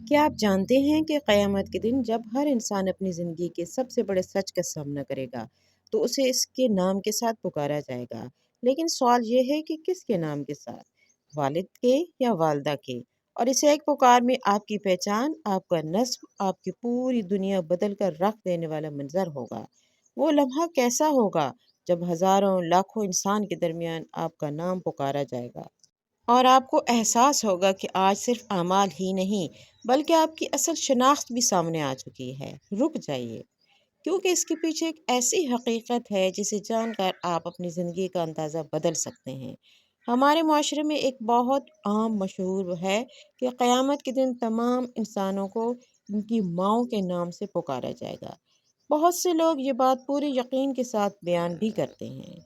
کیا آپ جانتے ہیں کہ قیامت کے دن جب ہر انسان اپنی زندگی کے سب سے بڑے سچ کا سامنا کرے گا تو اسے اس کے نام کے ساتھ پکارا جائے گا؟ لیکن سوال یہ ہے کہ کس کے نام کے ساتھ؟ والد کے یا والدہ کے؟ اور اسے ایک پکار میں آپ کی پہچان، آپ کا نسب، آپ کی پوری دنیا بدل کر رکھ دینے والا منظر ہوگا۔ وہ لمحہ کیسا ہوگا جب ہزاروں لاکھوں انسان کے درمیان آپ کا نام پکارا جائے گا؟ اور آپ کو احساس ہوگا کہ آج صرف اعمال ہی نہیں بلکہ آپ کی اصل شناخت بھی سامنے آ چکی ہے۔ رک جائیے، کیونکہ اس کے پیچھے ایک ایسی حقیقت ہے جسے جان کر آپ اپنی زندگی کا اندازہ بدل سکتے ہیں۔ ہمارے معاشرے میں ایک بہت عام مشہور ہے کہ قیامت کے دن تمام انسانوں کو ان کی ماؤں کے نام سے پکارا جائے گا۔ بہت سے لوگ یہ بات پورے یقین کے ساتھ بیان بھی کرتے ہیں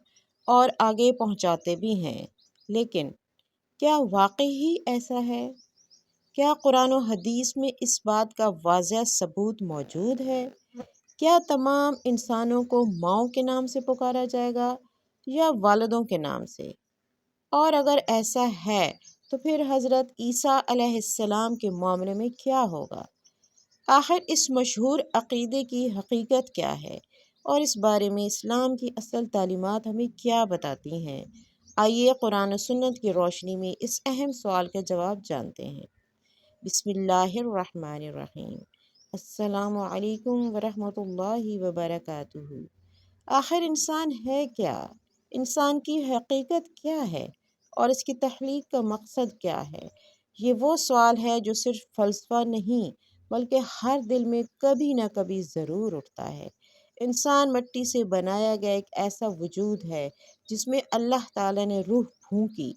اور آگے پہنچاتے بھی ہیں، لیکن کیا واقعی ہی ایسا ہے؟ کیا قرآن و حدیث میں اس بات کا واضح ثبوت موجود ہے؟ کیا تمام انسانوں کو ماؤں کے نام سے پکارا جائے گا یا والدوں کے نام سے؟ اور اگر ایسا ہے تو پھر حضرت عیسیٰ علیہ السلام کے معاملے میں کیا ہوگا؟ آخر اس مشہور عقیدے کی حقیقت کیا ہے اور اس بارے میں اسلام کی اصل تعلیمات ہمیں کیا بتاتی ہیں؟ آئیے قرآن و سنت کی روشنی میں اس اہم سوال کا جواب جانتے ہیں۔ بسم اللہ الرحمن الرحیم۔ السلام علیکم ورحمۃ اللہ وبرکاتہ۔ آخر انسان ہے کیا؟ انسان کی حقیقت کیا ہے اور اس کی تخلیق کا مقصد کیا ہے؟ یہ وہ سوال ہے جو صرف فلسفہ نہیں بلکہ ہر دل میں کبھی نہ کبھی ضرور اٹھتا ہے۔ انسان مٹی سے بنایا گیا ایک ایسا وجود ہے جس میں اللہ تعالیٰ نے روح پھونکی،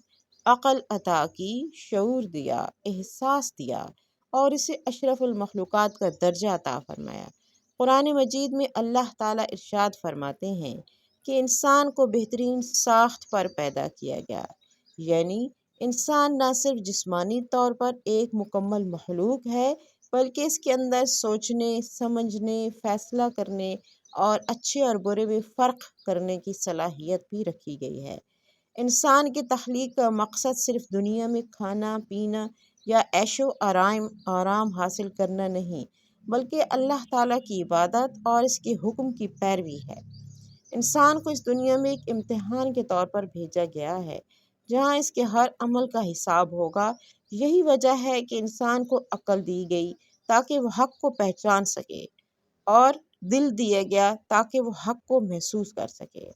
عقل عطا کی، شعور دیا، احساس دیا اور اسے اشرف المخلوقات کا درجہ عطا فرمایا۔ قرآن مجید میں اللہ تعالیٰ ارشاد فرماتے ہیں کہ انسان کو بہترین ساخت پر پیدا کیا گیا، یعنی انسان نہ صرف جسمانی طور پر ایک مکمل مخلوق ہے بلکہ اس کے اندر سوچنے، سمجھنے، فیصلہ کرنے اور اچھے اور برے میں فرق کرنے کی صلاحیت بھی رکھی گئی ہے۔ انسان کی تخلیق کا مقصد صرف دنیا میں کھانا پینا یا عیش و آرام حاصل کرنا نہیں بلکہ اللہ تعالیٰ کی عبادت اور اس کے حکم کی پیروی ہے۔ انسان کو اس دنیا میں ایک امتحان کے طور پر بھیجا گیا ہے جہاں اس کے ہر عمل کا حساب ہوگا۔ یہی وجہ ہے کہ انسان کو عقل دی گئی تاکہ وہ حق کو پہچان سکے اور دل دیا گیا تاکہ وہ حق کو محسوس کر سکے۔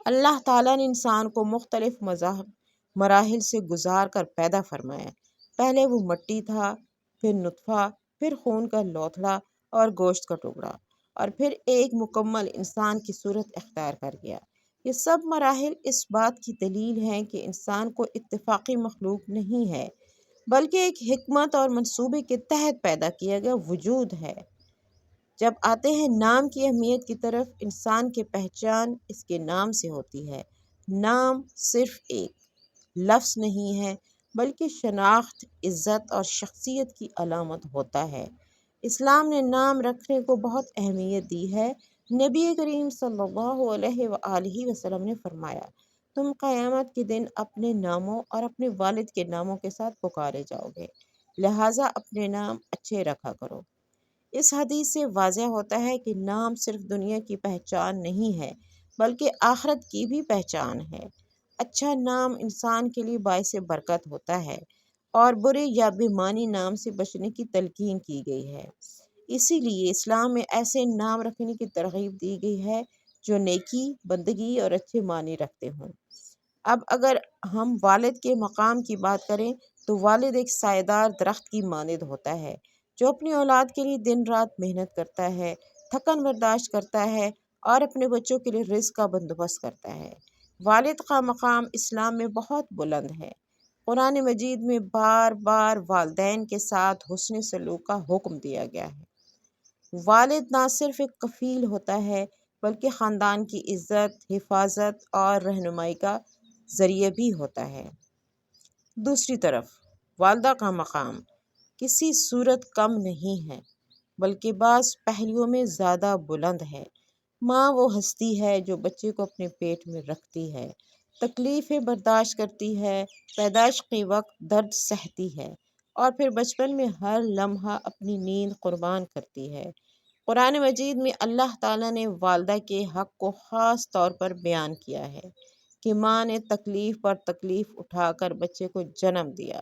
اللہ تعالیٰ نے انسان کو مختلف مراحل سے گزار کر پیدا فرمایا۔ پہلے وہ مٹی تھا، پھر نطفہ، پھر خون کا لوتھڑا اور گوشت کا ٹکڑا، اور پھر ایک مکمل انسان کی صورت اختیار کر گیا۔ یہ سب مراحل اس بات کی دلیل ہیں کہ انسان کو اتفاقی مخلوق نہیں ہے بلکہ ایک حکمت اور منصوبے کے تحت پیدا کیا گیا وجود ہے۔ جب آتے ہیں نام کی اہمیت کی طرف، انسان کی پہچان اس کے نام سے ہوتی ہے۔ نام صرف ایک لفظ نہیں ہے بلکہ شناخت، عزت اور شخصیت کی علامت ہوتا ہے۔ اسلام نے نام رکھنے کو بہت اہمیت دی ہے۔ نبی کریم صلی اللہ علیہ وآلہ وسلم نے فرمایا، تم قیامت کے دن اپنے ناموں اور اپنے والد کے ناموں کے ساتھ پکارے جاؤ گے، لہٰذا اپنے نام اچھے رکھا کرو۔ اس حدیث سے واضح ہوتا ہے کہ نام صرف دنیا کی پہچان نہیں ہے بلکہ آخرت کی بھی پہچان ہے۔ اچھا نام انسان کے لیے باعث برکت ہوتا ہے اور برے یا بے معنی نام سے بچنے کی تلقین کی گئی ہے۔ اسی لیے اسلام میں ایسے نام رکھنے کی ترغیب دی گئی ہے جو نیکی، بندگی اور اچھے معنی رکھتے ہوں۔ اب اگر ہم والد کے مقام کی بات کریں تو والد ایک سایہ دار درخت کی مانند ہوتا ہے جو اپنی اولاد کے لیے دن رات محنت کرتا ہے، تھکن برداشت کرتا ہے اور اپنے بچوں کے لیے رزق کا بندوبست کرتا ہے۔ والد کا مقام اسلام میں بہت بلند ہے۔ قرآن مجید میں بار بار والدین کے ساتھ حسن سلوک کا حکم دیا گیا ہے۔ والد نہ صرف ایک کفیل ہوتا ہے بلکہ خاندان کی عزت، حفاظت اور رہنمائی کا ذریعہ بھی ہوتا ہے۔ دوسری طرف والدہ کا مقام کسی صورت کم نہیں ہے بلکہ بعض پہلوؤں میں زیادہ بلند ہے۔ ماں وہ ہستی ہے جو بچے کو اپنے پیٹ میں رکھتی ہے، تکلیفیں برداشت کرتی ہے، پیدائش کے وقت درد سہتی ہے اور پھر بچپن میں ہر لمحہ اپنی نیند قربان کرتی ہے۔ قرآن مجید میں اللہ تعالیٰ نے والدہ کے حق کو خاص طور پر بیان کیا ہے کہ ماں نے تکلیف پر تکلیف اٹھا کر بچے کو جنم دیا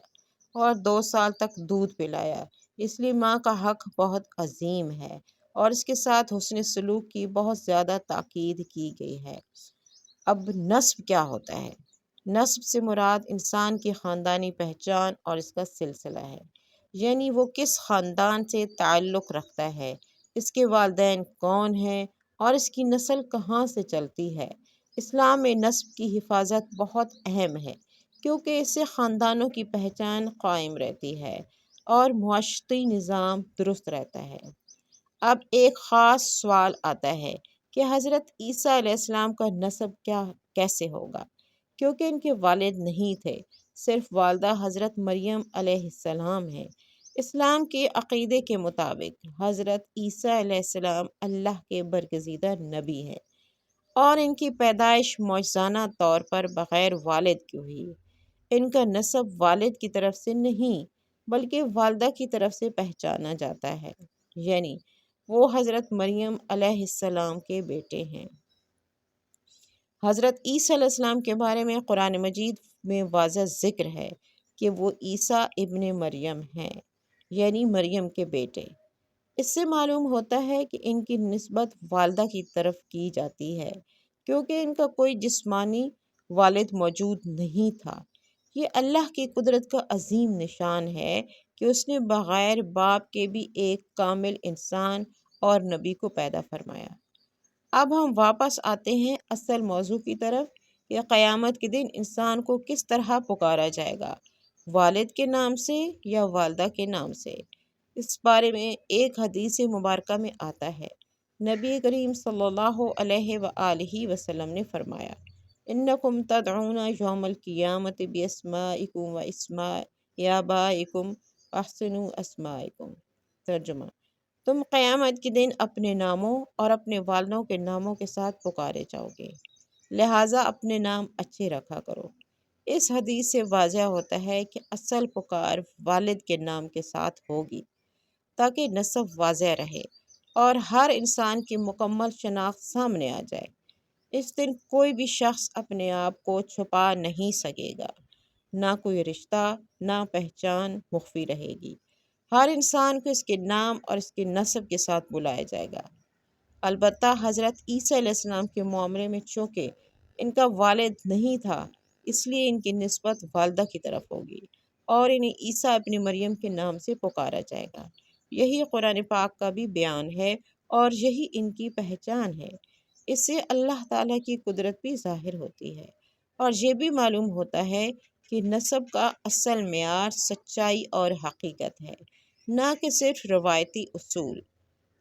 اور 2 سال تک دودھ پلایا، اس لیے ماں کا حق بہت عظیم ہے اور اس کے ساتھ حسن سلوک کی بہت زیادہ تاکید کی گئی ہے۔ اب نسب کیا ہوتا ہے؟ نسب سے مراد انسان کی خاندانی پہچان اور اس کا سلسلہ ہے، یعنی وہ کس خاندان سے تعلق رکھتا ہے، اس کے والدین کون ہیں اور اس کی نسل کہاں سے چلتی ہے۔ اسلام میں نسب کی حفاظت بہت اہم ہے کیونکہ اس سے خاندانوں کی پہچان قائم رہتی ہے اور معاشرتی نظام درست رہتا ہے۔ اب ایک خاص سوال آتا ہے کہ حضرت عیسیٰ علیہ السلام کا نسب کیسے ہوگا، کیونکہ ان کے والد نہیں تھے، صرف والدہ حضرت مریم علیہ السلام ہیں۔ اسلام کے عقیدے کے مطابق حضرت عیسیٰ علیہ السلام اللہ کے برگزیدہ نبی ہیں اور ان کی پیدائش معجزانہ طور پر بغیر والد کی ہوئی۔ ان کا نسب والد کی طرف سے نہیں بلکہ والدہ کی طرف سے پہچانا جاتا ہے، یعنی وہ حضرت مریم علیہ السلام کے بیٹے ہیں۔ حضرت عیسیٰ علیہ السلام کے بارے میں قرآن مجید میں واضح ذکر ہے کہ وہ عیسیٰ ابن مریم ہیں، یعنی مریم کے بیٹے۔ اس سے معلوم ہوتا ہے کہ ان کی نسبت والدہ کی طرف کی جاتی ہے کیونکہ ان کا کوئی جسمانی والد موجود نہیں تھا۔ یہ اللہ کی قدرت کا عظیم نشان ہے کہ اس نے بغیر باپ کے بھی ایک کامل انسان اور نبی کو پیدا فرمایا۔ اب ہم واپس آتے ہیں اصل موضوع کی طرف کہ قیامت کے دن انسان کو کس طرح پکارا جائے گا، والد کے نام سے یا والدہ کے نام سے۔ اس بارے میں ایک حدیث مبارکہ میں آتا ہے، نبی کریم صلی اللہ علیہ وآلہ وسلم نے فرمایا، انکم تدعون یوم القیامت باسمائکم و اسماء آبائکم احسنوا اسمائکم۔ ترجمہ: تم قیامت کے دن اپنے ناموں اور اپنے والدوں کے ناموں کے ساتھ پکارے جاؤ گے، لہٰذا اپنے نام اچھے رکھا کرو۔ اس حدیث سے واضح ہوتا ہے کہ اصل پکار والد کے نام کے ساتھ ہوگی تاکہ نسب واضح رہے اور ہر انسان کی مکمل شناخت سامنے آ جائے۔ اس دن کوئی بھی شخص اپنے آپ کو چھپا نہیں سکے گا، نہ کوئی رشتہ، نہ پہچان مخفی رہے گی۔ ہر انسان کو اس کے نام اور اس کے نسب کے ساتھ بلایا جائے گا۔ البتہ حضرت عیسیٰ علیہ السلام کے معاملے میں چونکہ ان کا والد نہیں تھا، اس لیے ان کی نسبت والدہ کی طرف ہوگی اور انہیں عیسیٰ ابن مریم کے نام سے پکارا جائے گا۔ یہی قرآن پاک کا بھی بیان ہے اور یہی ان کی پہچان ہے۔ اس سے اللہ تعالیٰ کی قدرت بھی ظاہر ہوتی ہے اور یہ بھی معلوم ہوتا ہے کہ نسب کا اصل معیار سچائی اور حقیقت ہے، نہ کہ صرف روایتی اصول۔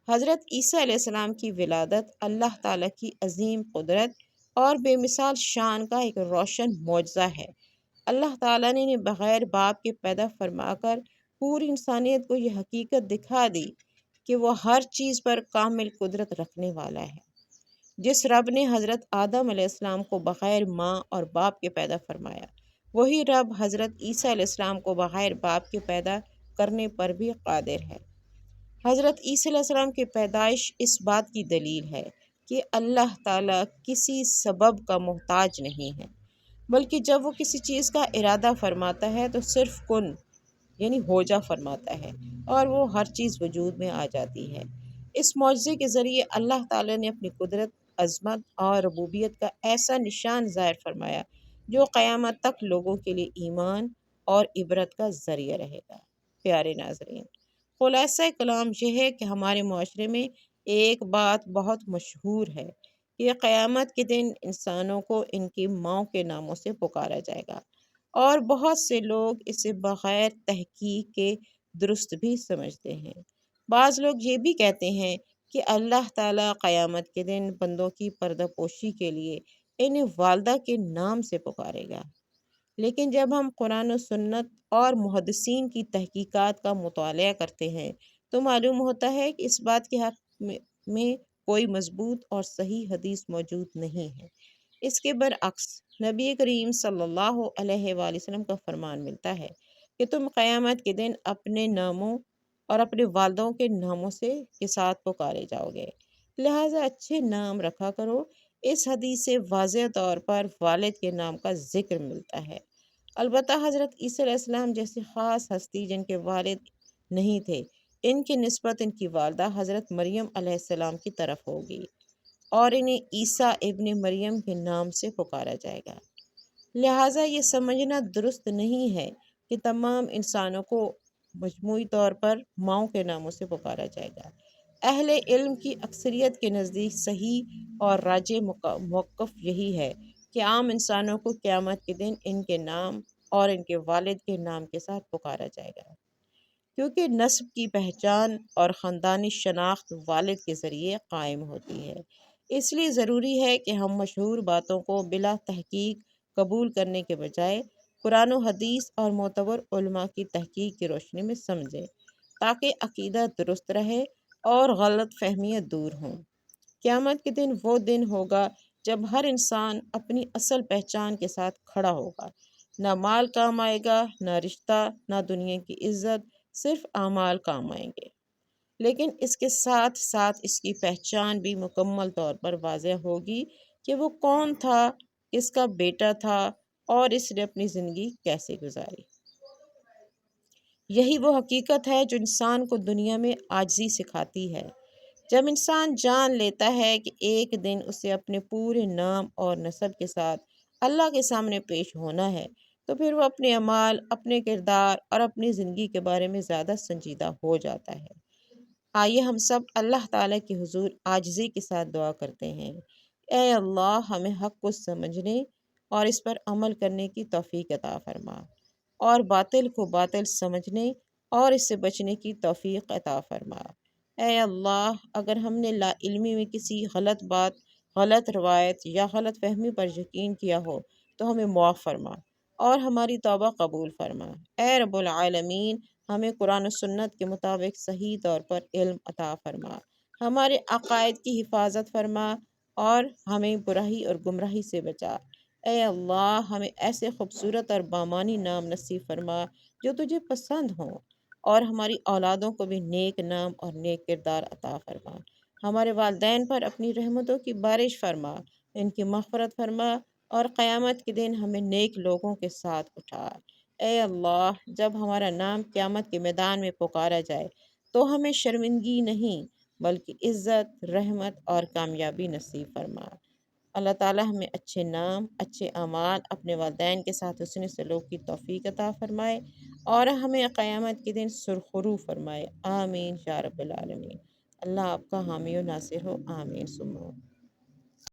حضرت عیسیٰ علیہ السلام کی ولادت اللہ تعالیٰ کی عظیم قدرت اور بے مثال شان کا ایک روشن معجزہ ہے۔ اللہ تعالیٰ نے انہیں بغیر باپ کے پیدا فرما کر پوری انسانیت کو یہ حقیقت دکھا دی کہ وہ ہر چیز پر کامل قدرت رکھنے والا ہے۔ جس رب نے حضرت آدم علیہ السلام کو بغیر ماں اور باپ کے پیدا فرمایا، وہی رب حضرت عیسیٰ علیہ السلام کو بغیر باپ کے پیدا کرنے پر بھی قادر ہے۔ حضرت عیسیٰ علیہ السلام کی پیدائش اس بات کی دلیل ہے کہ اللہ تعالیٰ کسی سبب کا محتاج نہیں ہے، بلکہ جب وہ کسی چیز کا ارادہ فرماتا ہے تو صرف کن یعنی ہو جا فرماتا ہے اور وہ ہر چیز وجود میں آ جاتی ہے۔ اس معجزے کے ذریعے اللہ تعالیٰ نے اپنی قدرت، عظمت اور ربوبیت کا ایسا نشان ظاہر فرمایا جو قیامت تک لوگوں کے لیے ایمان اور عبرت کا ذریعہ رہے گا۔ پیارے ناظرین، خلاصہ کلام یہ ہے کہ ہمارے معاشرے میں ایک بات بہت مشہور ہے کہ قیامت کے دن انسانوں کو ان کی ماں کے ناموں سے پکارا جائے گا، اور بہت سے لوگ اسے بغیر تحقیق کے درست بھی سمجھتے ہیں۔ بعض لوگ یہ بھی کہتے ہیں کہ اللہ تعالیٰ قیامت کے دن بندوں کی پردہ پوشی کے لیے انہیں والدہ کے نام سے پکارے گا، لیکن جب ہم قرآن و سنت اور محدثین کی تحقیقات کا مطالعہ کرتے ہیں تو معلوم ہوتا ہے کہ اس بات کے حق میں کوئی مضبوط اور صحیح حدیث موجود نہیں ہے۔ اس کے برعکس نبی کریم صلی اللہ علیہ وآلہ وسلم کا فرمان ملتا ہے، کہ تم قیامت کے دن اپنے ناموں اور اپنے والدوں کے ناموں کے ساتھ پکارے جاؤ گے، لہٰذا اچھے نام رکھا کرو۔ اس حدیث سے واضح طور پر والد کے نام کا ذکر ملتا ہے۔ البتہ حضرت عیسیٰ علیہ السلام جیسی خاص ہستی جن کے والد نہیں تھے، ان کی نسبت ان کی والدہ حضرت مریم علیہ السلام کی طرف ہوگی اور انہیں عیسیٰ ابن مریم کے نام سے پکارا جائے گا۔ لہٰذا یہ سمجھنا درست نہیں ہے کہ تمام انسانوں کو مجموعی طور پر ماؤں کے ناموں سے پکارا جائے گا۔ اہل علم کی اکثریت کے نزدیک صحیح اور راجح موقف یہی ہے کہ عام انسانوں کو قیامت کے دن ان کے نام اور ان کے والد کے نام کے ساتھ پکارا جائے گا، کیونکہ نسب کی پہچان اور خاندانی شناخت والد کے ذریعے قائم ہوتی ہے۔ اس لیے ضروری ہے کہ ہم مشہور باتوں کو بلا تحقیق قبول کرنے کے بجائے قرآن و حدیث اور معتبر علماء کی تحقیق کی روشنی میں سمجھیں، تاکہ عقیدہ درست رہے اور غلط فہمیاں دور ہوں۔ قیامت کے دن وہ دن ہوگا جب ہر انسان اپنی اصل پہچان کے ساتھ کھڑا ہوگا۔ نہ مال کام آئے گا، نہ رشتہ، نہ دنیا کی عزت، صرف اعمال کام آئیں گے۔ لیکن اس کے ساتھ ساتھ اس کی پہچان بھی مکمل طور پر واضح ہوگی کہ وہ کون تھا، کس کا بیٹا تھا اور اس نے اپنی زندگی کیسے گزاری۔ یہی وہ حقیقت ہے جو انسان کو دنیا میں عاجزی سکھاتی ہے۔ جب انسان جان لیتا ہے کہ ایک دن اسے اپنے پورے نام اور نسب کے ساتھ اللہ کے سامنے پیش ہونا ہے، تو پھر وہ اپنے اعمال، اپنے کردار اور اپنی زندگی کے بارے میں زیادہ سنجیدہ ہو جاتا ہے۔ آئیے ہم سب اللہ تعالیٰ کی حضور عاجزی کے ساتھ دعا کرتے ہیں۔ اے اللہ، ہمیں حق کو سمجھنے اور اس پر عمل کرنے کی توفیق عطا فرما، اور باطل کو باطل سمجھنے اور اس سے بچنے کی توفیق عطا فرما۔ اے اللہ، اگر ہم نے لا علمی میں کسی غلط بات، غلط روایت یا غلط فہمی پر یقین کیا ہو تو ہمیں معاف فرما اور ہماری توبہ قبول فرما۔ اے رب العالمین، ہمیں قرآن و سنت کے مطابق صحیح طور پر علم عطا فرما، ہمارے عقائد کی حفاظت فرما اور ہمیں برائی اور گمراہی سے بچا۔ اے اللہ، ہمیں ایسے خوبصورت اور بامانی نام نصیب فرما جو تجھے پسند ہوں، اور ہماری اولادوں کو بھی نیک نام اور نیک کردار عطا فرما۔ ہمارے والدین پر اپنی رحمتوں کی بارش فرما، ان کی مغفرت فرما، اور قیامت کے دن ہمیں نیک لوگوں کے ساتھ اٹھا۔ اے اللہ، جب ہمارا نام قیامت کے میدان میں پکارا جائے تو ہمیں شرمندگی نہیں بلکہ عزت، رحمت اور کامیابی نصیب فرما۔ اللہ تعالیٰ ہمیں اچھے نام، اچھے اعمال، اپنے والدین کے ساتھ حسن سلوک کی توفیق عطا فرمائے اور ہمیں قیامت کے دن سرخرو فرمائے۔ آمین یا رب العالمین۔ اللہ آپ کا حامی و ناصر ہو، آمین ثم